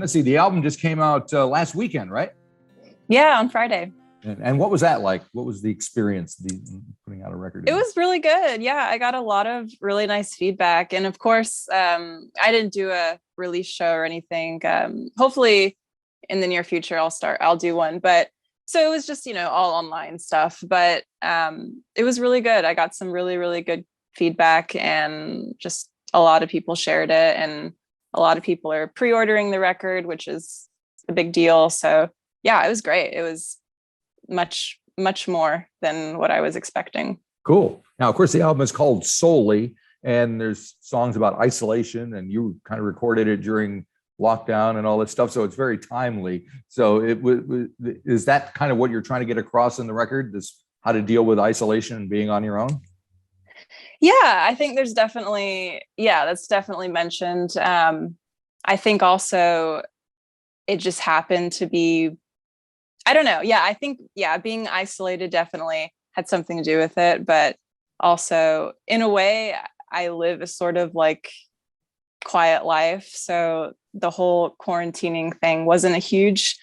let's see, the album just came out last weekend, right? Yeah, on Friday. And what was that like? What was the experience, putting out a record? It was really good. Yeah, I got a lot of really nice feedback. And of course, I didn't do a release show or anything. Hopefully in the near future, I'll do one. But so it was just, all online stuff. But it was really good. I got some really, really good feedback, and just a lot of people shared it. And a lot of people are pre-ordering the record, which is a big deal. So yeah, it was great. It was much more than what I was expecting. Cool. Now, of course, the album is called Solely, and there's songs about isolation, and you kind of recorded it during lockdown and all that stuff, so it's very timely. So is that kind of what you're trying to get across in the record, this how to deal with isolation and being on your own? Yeah, I think that's definitely mentioned. I think also it just happened to be, I don't know. Yeah, I think, being isolated definitely had something to do with it. But also, in a way, I live a sort of like quiet life. So the whole quarantining thing wasn't a huge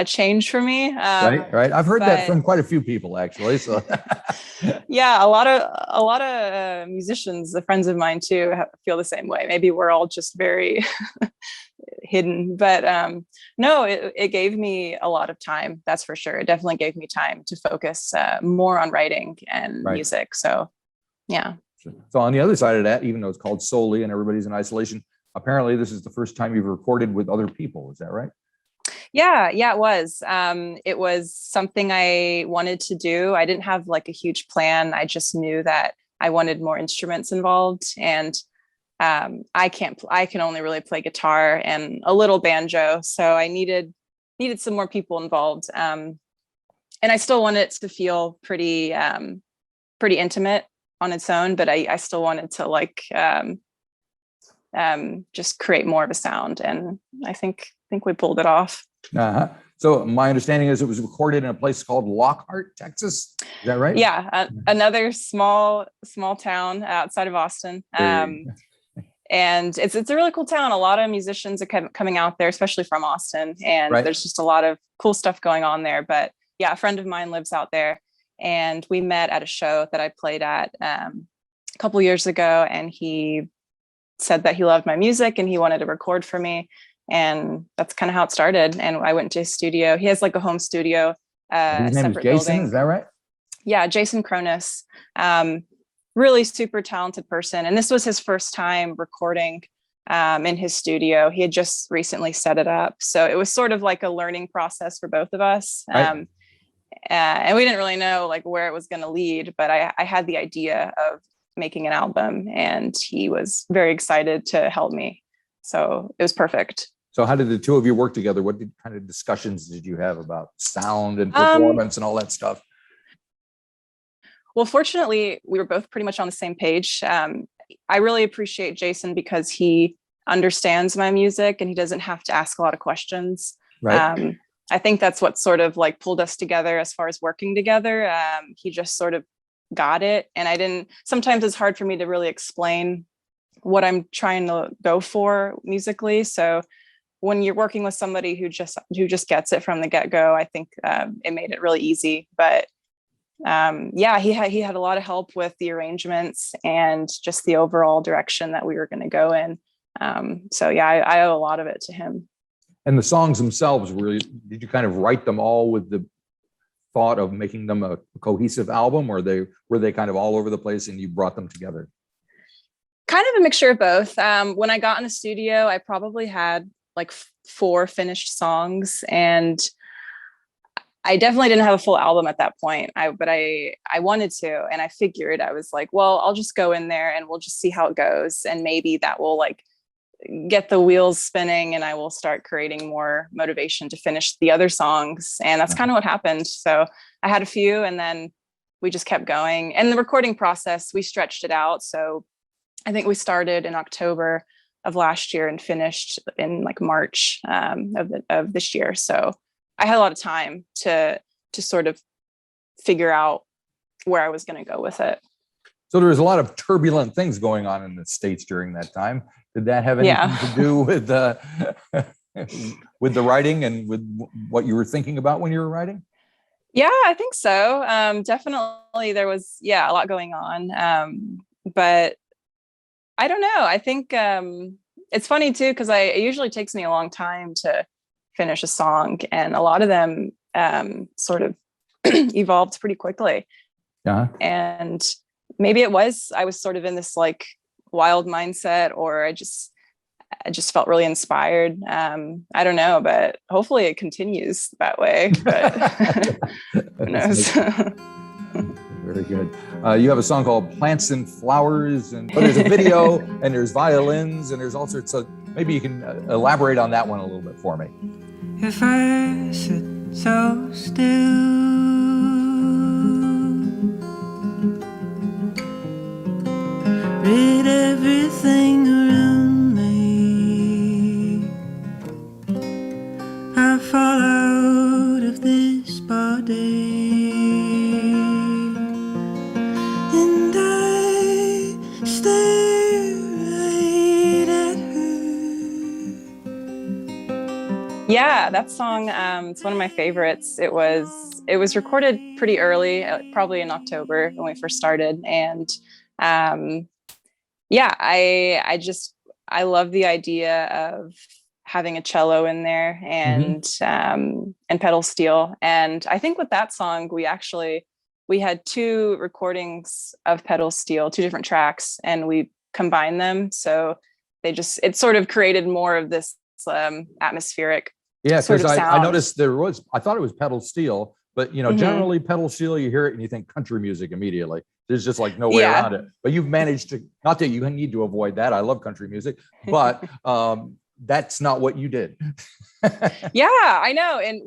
change for me. Right. I've heard that from quite a few people, actually. So yeah, a lot of musicians, friends of mine too, feel the same way. Maybe we're all just very hidden, but no, it gave me a lot of time. That's for sure. It definitely gave me time to focus more on writing and music. So yeah. So on the other side of that, even though it's called Solely and everybody's in isolation, apparently this is the first time you've recorded with other people. Is that right? Yeah, it was. It was something I wanted to do. I didn't have like a huge plan. I just knew that I wanted more instruments involved, and I can only really play guitar and a little banjo. So I needed some more people involved. And I still wanted it to feel pretty intimate on its own, but I still wanted to like just create more of a sound. And I think we pulled it off. Uh-huh. So my understanding is it was recorded in a place called Lockhart, Texas. Is that right? Yeah, another small town outside of Austin. And it's a really cool town. A lot of musicians are coming out there, especially from Austin. And there's just a lot of cool stuff going on there. But yeah, a friend of mine lives out there, and we met at a show that I played at a couple years ago. And he said that he loved my music and he wanted to record for me. And that's kind of how it started. And I went to his studio. He has like a home studio. His name is Jason, building. Is that right? Yeah, Jason Cronus. Really super talented person. And this was his first time recording in his studio. He had just recently set it up. So it was sort of like a learning process for both of us. And we didn't really know like where it was going to lead, but I had the idea of making an album, and he was very excited to help me. So it was perfect. So how did the two of you work together? What kind of discussions did you have about sound and performance and all that stuff? Well, fortunately, we were both pretty much on the same page. I really appreciate Jason because he understands my music and he doesn't have to ask a lot of questions. Right. I think that's what sort of like pulled us together as far as working together. He just sort of got it. And sometimes it's hard for me to really explain what I'm trying to go for musically. So when you're working with somebody who just gets it from the get-go, I think it made it really easy. But he had a lot of help with the arrangements and just the overall direction that we were going to go in. So yeah, I owe a lot of it to him. And the songs themselves, did you kind of write them all with the thought of making them a cohesive album, or were they kind of all over the place and you brought them together? Kind of a mixture of both. When I got in the studio, I probably had like 4 finished songs, and I definitely didn't have a full album at that point. But I wanted to, and I figured I was like, well, I'll just go in there and we'll just see how it goes, and maybe that will like get the wheels spinning, and I will start creating more motivation to finish the other songs. And that's kind of what happened. So I had a few, and then we just kept going. And the recording process, we stretched it out. So I think we started in October of last year and finished in like March of this year. So I had a lot of time to sort of figure out where I was going to go with it. So there was a lot of turbulent things going on in the States during that time. Did that have anything to do with with the writing and with what you were thinking about when you were writing? Yeah, I think so. Definitely there was, a lot going on. But I don't know. I think it's funny too, because it usually takes me a long time to finish a song, and a lot of them sort of evolved pretty quickly. Yeah. And maybe I was sort of in this like wild mindset, or I just felt really inspired. I don't know, but hopefully it continues that way. But who knows? Very good. You have a song called Plants and Flowers, and there's a video and there's violins and there's all sorts. So maybe you can elaborate on that one a little bit for me. If I sit so still, read everything around me, I fall out of this body, and I stare right at her. Yeah, that song, it's one of my favorites. It was recorded pretty early, probably in October when we first started. And I love the idea of having a cello in there and pedal steel. And I think with that song, we had 2 recordings of pedal steel, 2 different tracks, and we combined them. So it sort of created more of this atmospheric. Yeah, because I noticed I thought it was pedal steel, but generally pedal steel, you hear it and you think country music immediately. There's just like no way around it. But you've managed to, not that you need to avoid that. I love country music, but that's not what you did. Yeah, I know. And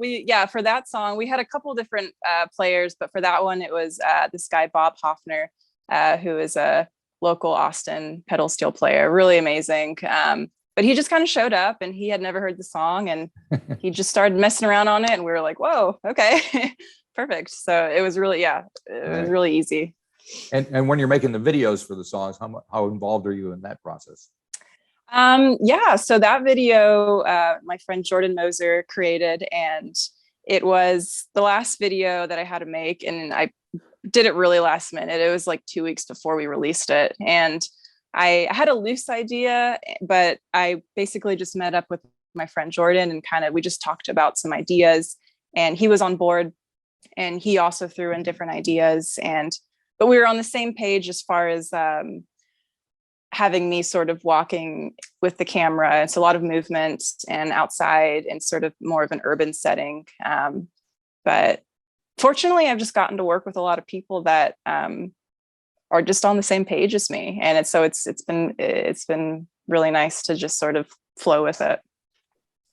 for that song, we had a couple different players, but for that one, it was this guy, Bob Hoffner, who is a local Austin pedal steel player, really amazing. But he just kind of showed up and he had never heard the song and he just started messing around on it. And we were like, whoa, okay, perfect. So it was really, it was really easy. And when you're making the videos for the songs, how involved are you in that process? So that video, my friend Jordan Moser created, and it was the last video that I had to make. And I did it really last minute. It was like 2 weeks before we released it. And I had a loose idea, but I basically just met up with my friend Jordan and we just talked about some ideas, and he was on board and he also threw in different ideas, but we were on the same page as far as having me sort of walking with the camera. It's a lot of movement and outside and sort of more of an urban setting. But fortunately, I've just gotten to work with a lot of people that are just on the same page as me. And it's been really nice to just sort of flow with it.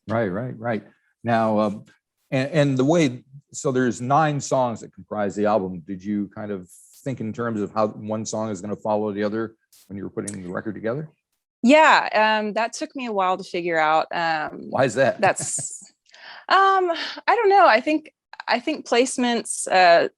Right. Now, and the way, so there's 9 songs that comprise the album. Did you kind of think in terms of how one song is going to follow the other when you were putting the record together? Yeah, that took me a while to figure out. Why is that? That's, I don't know. I think placements,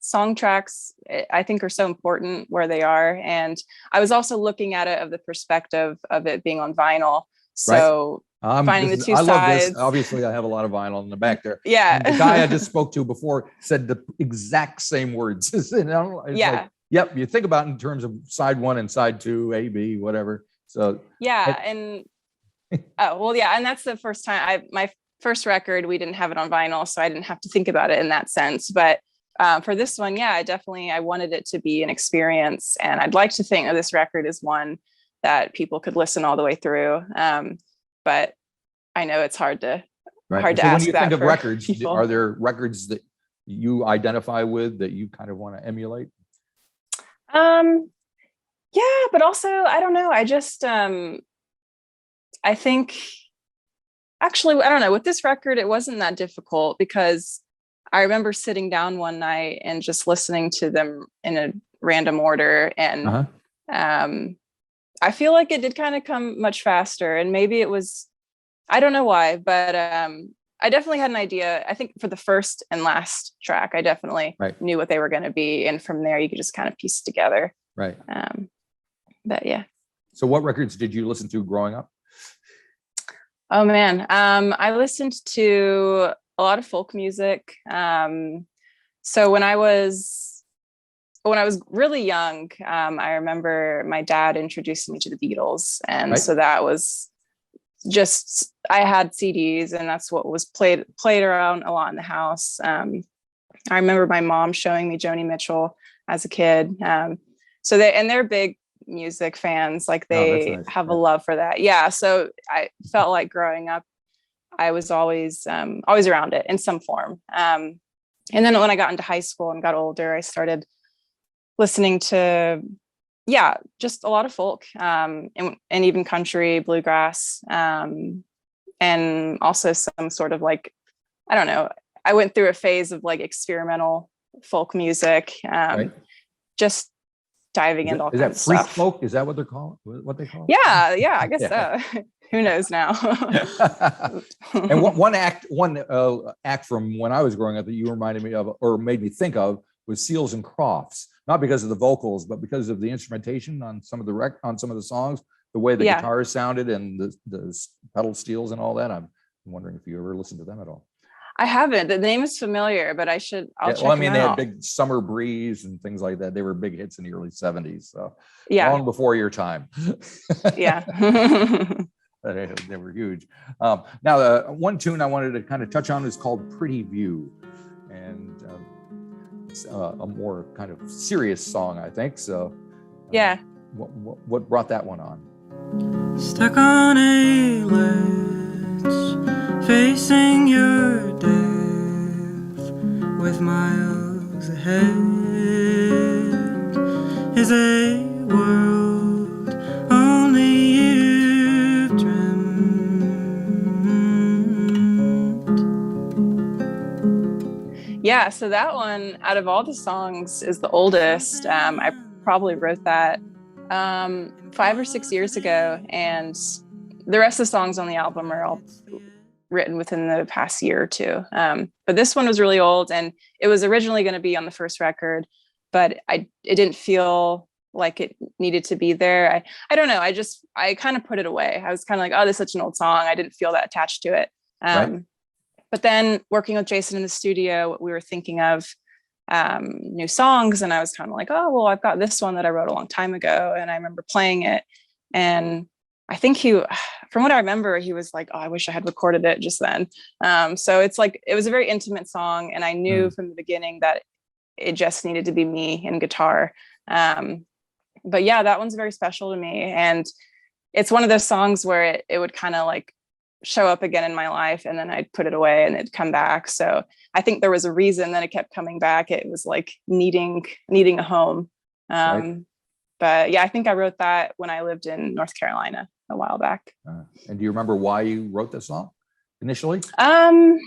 song tracks, I think are so important where they are. And I was also looking at it of the perspective of it being on vinyl. So finding the 2 sides. I love this. Obviously, I have a lot of vinyl in the back there. Yeah. And the guy I just spoke to before said the exact same words. Like, yep. You think about it in terms of side 1 and side 2, A, B, whatever. So and that's the first time my first record, we didn't have it on vinyl, so I didn't have to think about it in that sense. But for this one, I wanted it to be an experience, and I'd like to think of this record as one that people could listen all the way through. But I know it's hard to ask that. When you think of records, people. Are there records that you identify with that you kind of want to emulate? But also, I don't know. I just, I think, actually, I don't know. With this record, it wasn't that difficult because I remember sitting down one night and just listening to them in a random order. And I feel like it did kind of come much faster. And maybe it was, I don't know why, but I definitely had an idea. I think for the first and last track, I definitely knew what they were going to be. And from there, you could just kind of piece it together. Right. But yeah. So what records did you listen to growing up? Oh man, I listened to a lot of folk music. So when I was really young, I remember my dad introduced me to the Beatles, and Right. so that was just I had CDs, and that's what was played around a lot in the house. I remember my mom showing me Joni Mitchell as a kid. So they're big music fans, like Oh, that's they nice. have a Yeah. love for that. Yeah. So I felt like growing up, I was always around it in some form. And then when I got into high school and got older, I started listening to, yeah, just a lot of folk, and even country, bluegrass, and also some sort of like, I don't know, I went through a phase of like experimental folk music, Right. just diving Is into all that kinds of freak stuff. folk? Is that what they're called? What they call it? Yeah, I guess Yeah. so. Who knows now? And one act from when I was growing up that you reminded me of, or made me think of, was Seals and Crofts. Not because of the vocals, but because of the instrumentation on some of the songs, the way the Yeah. guitars sounded and the pedal steels and all that. I'm wondering if you ever listened to them at all. I haven't. The name is familiar, but I'll Yeah, check well, I them mean, they had out. big Summer Breeze and things like that. They were big hits in the early 70s, so Yeah, long before your time. yeah. They were huge. Now, the one tune I wanted to kind of touch on is called Pretty View. And it's a more kind of serious song, I think. So, Yeah. What brought that one on? Stuck on a ledge, facing your death, with miles ahead is a world only you've dreamt. Yeah, so that one, out of all the songs, is the oldest. I probably wrote that 5 or 6 years ago, and the rest of the songs on the album are all written within the past year or two. But this one was really old, and it was originally going to be on the first record, but it didn't feel like it needed to be there. I don't know. I kind of put it away. I was kind of like, oh, this is such an old song. I didn't feel that attached to it. Right. But then working with Jason in the studio, we were thinking of new songs, and I was kind of like, oh, well, I've got this one that I wrote a long time ago, and I remember playing it, and I think from what I remember, he was like, oh, I wish I had recorded it just then. So it's like, it was a very intimate song, and I knew from the beginning that it just needed to be me and guitar. But yeah, that one's very special to me, and it's one of those songs where it would kind of like show up again in my life, and then I'd put it away and it'd come back. So I think there was a reason that it kept coming back. It was like needing a home. Right. But yeah, I think I wrote that when I lived in North Carolina a while back. And do you remember why you wrote this song initially? I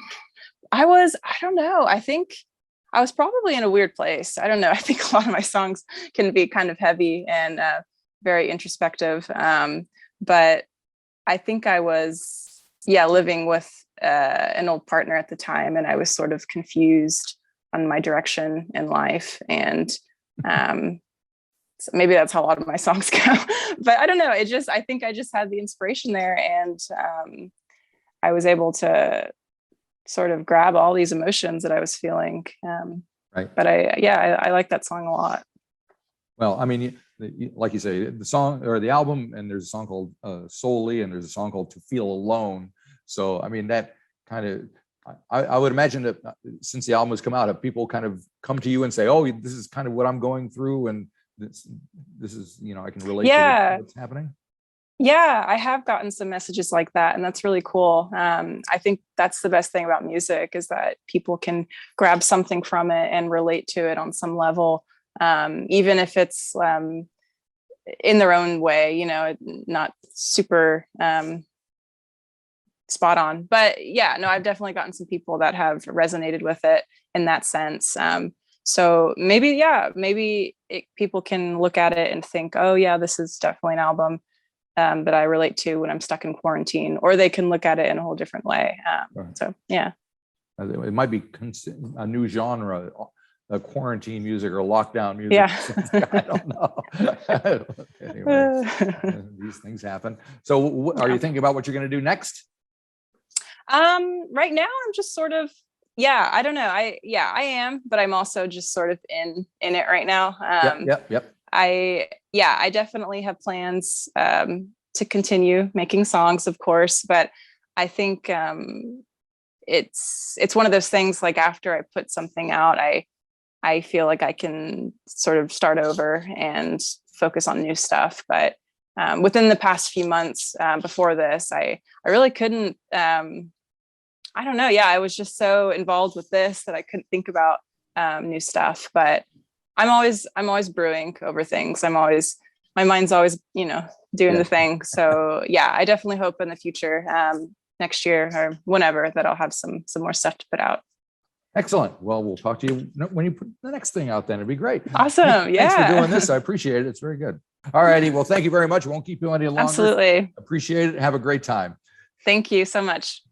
don't know. I think I was probably in a weird place. I don't know. I think a lot of my songs can be kind of heavy and very introspective. But I think I was, living with an old partner at the time, and I was sort of confused on my direction in life. And so maybe that's how a lot of my songs go. But I don't know. I think I just had the inspiration there, and I was able to sort of grab all these emotions that I was feeling. Right. But I like that song a lot. Well, I mean, like you say, the song or the album, and there's a song called Solely, and there's a song called To Feel Alone. So, I mean, that kind of, I would imagine that since the album has come out, have people kind of come to you and say, oh, this is kind of what I'm going through, and this is, I can relate to what's happening? Yeah, I have gotten some messages like that, and that's really cool. I think that's the best thing about music, is that people can grab something from it and relate to it on some level, even if it's in their own way, not super spot on. But yeah, no, I've definitely gotten some people that have resonated with it in that sense. So maybe people can look at it and think, oh yeah, this is definitely an album that I relate to when I'm stuck in quarantine, or they can look at it in a whole different way. So yeah, it might be a new genre, quarantine music or lockdown music. Yeah. I don't know. Anyway, these things happen. So are you thinking about what you're going to do next? Right now I'm just sort of, yeah, I don't know. I am, but I'm also just sort of in it right now. Yep. I definitely have plans to continue making songs, of course, but I think it's one of those things, like after I put something out, I feel like I can sort of start over and focus on new stuff. But within the past few months before this, I really couldn't. I don't know. Yeah, I was just so involved with this that I couldn't think about new stuff. But I'm always brewing over things. My mind's always, doing the thing. So yeah, I definitely hope in the future, next year or whenever, that I'll have some more stuff to put out. Excellent. Well, we'll talk to you when you put the next thing out then. It'd be great. Awesome. Thanks for doing this. I appreciate it. It's very good. All righty. Well, thank you very much. Won't keep you any longer. Absolutely. Appreciate it. Have a great time. Thank you so much.